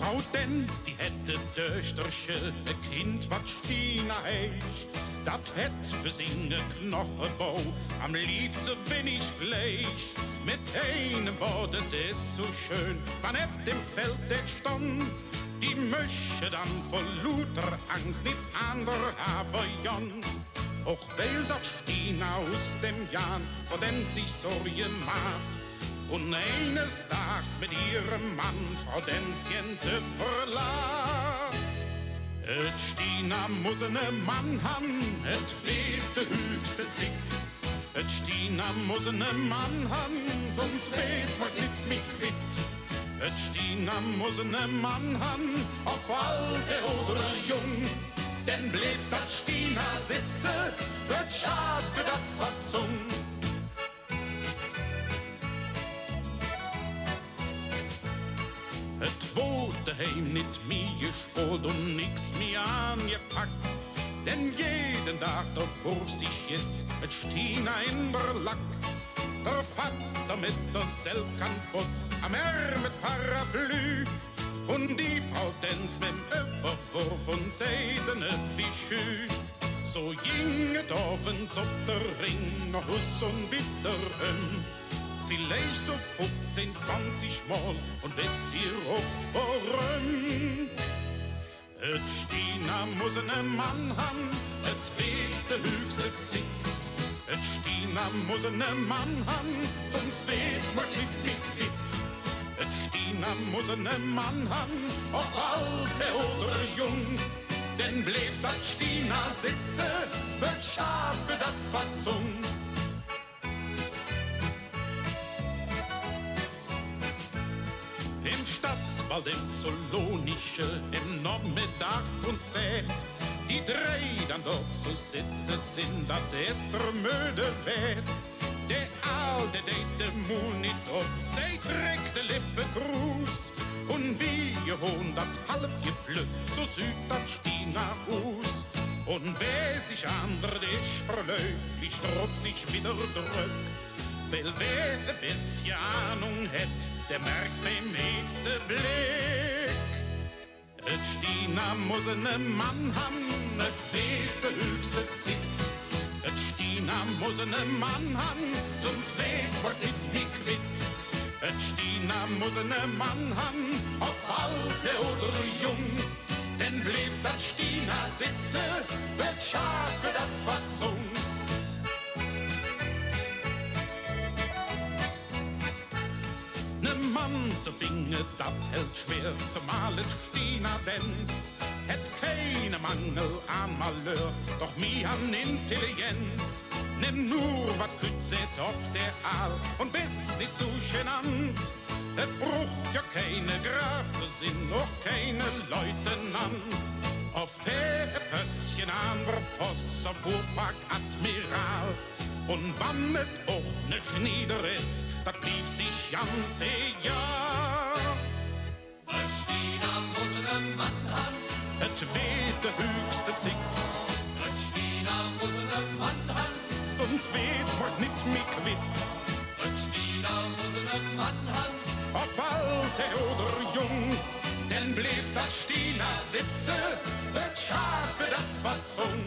Frau Denz, die hätte Döchterche, ein Kind, wat Stina heich. Dat hätt für singe Knochenbau, am lief so wenig gleich. Mit einem Wort, das ist so schön, wann et im Feld det stand. Die möchte dann vor lauter Angst nicht ander haben Jon. Auch weil dat Stina aus dem Jan, vor den sich Sorge macht. Und eines Tags mit ihrem Mann Frau Denzchen zu verlässt. Et Stina muss ne Mann han, et weht de höchste Zick. Et Stina muss ne Mann han, sonst weht man nicht mich quitt. Et Stina muss ne Mann han, ob alte oder jung. Denn bleibt dat Stina sitze, wird schad für dat Verzung. Et wurde heim nicht mehr gespult und nix mehr angepackt. Denn jeden Tag da wurf sich jetzt et Stina in der Lack. Der Vater mit der Selfkanputz, am Ärmel mit Parapluie. Und die Frau Denz beim Öfferwurf und seidene Fischü. So ging et abends auf der Ring, noch Huss und Witteren. Vielleicht so 15, 20 Mal und wisst ihr auch warum? Et Stina muss ne Mann han, et weht de höchste Zick. Et Stina muss ne Mann han, sonst weht man nicht mich quitt. Et Stina muss ne Mann han, ob alte oder jung. Denn bleibt dat Stina sitze, wird schad für dat Verzung. Im Stadtwald, im Zoolonische, im Nachmittagskonzert. Die drei dann dort so sitzen sind, dat ist der müde Wert. Der Alte, der Mund nicht ob, sei trägt de Lippe Gruß. Und wie ihr Hohn dat halb geblüht, so süd dat Stina aus. Und wer sich andert ist verläuft, wie Strupp sich wieder drückt. Weil wer ein bisschen Ahnung hätt, der merkt beim nächsten Blick. Et Stina muss ne Mann han, et weht de höchste Zick. Et Stina muss ne Mann han, sonst weht wird nicht wie quitt. Et Stina muss ne Mann han, ob alte oder jung. Denn bleibt dat Stina sitze, wird schad für dat Verzung. Ne Mann zu finden, dat hält schwer, zumal et Stina Denz. Het keine Mangel an Malheur, doch mir an Intelligenz. Nimm nur wat kützet auf der Aal und bist nicht zu genannt. Et brucht ja keine Graf zu sinn, noch keine Leutnant. Auf ein Pösschen an der Post, auf Fuhrpark Admiral. Und wann et auch nicht nieder ist, dat blieb sich ganze Jahr. Et Stina muss ne Mann han, et weht de höchste Zick. et Stina muss ne Mann han, Sonst weht wird nicht mich quitt. et Stina muss ne Mann han, Ob alte oder jung, denn bleibt dat Stina sitze, wird schad für dat Verzung.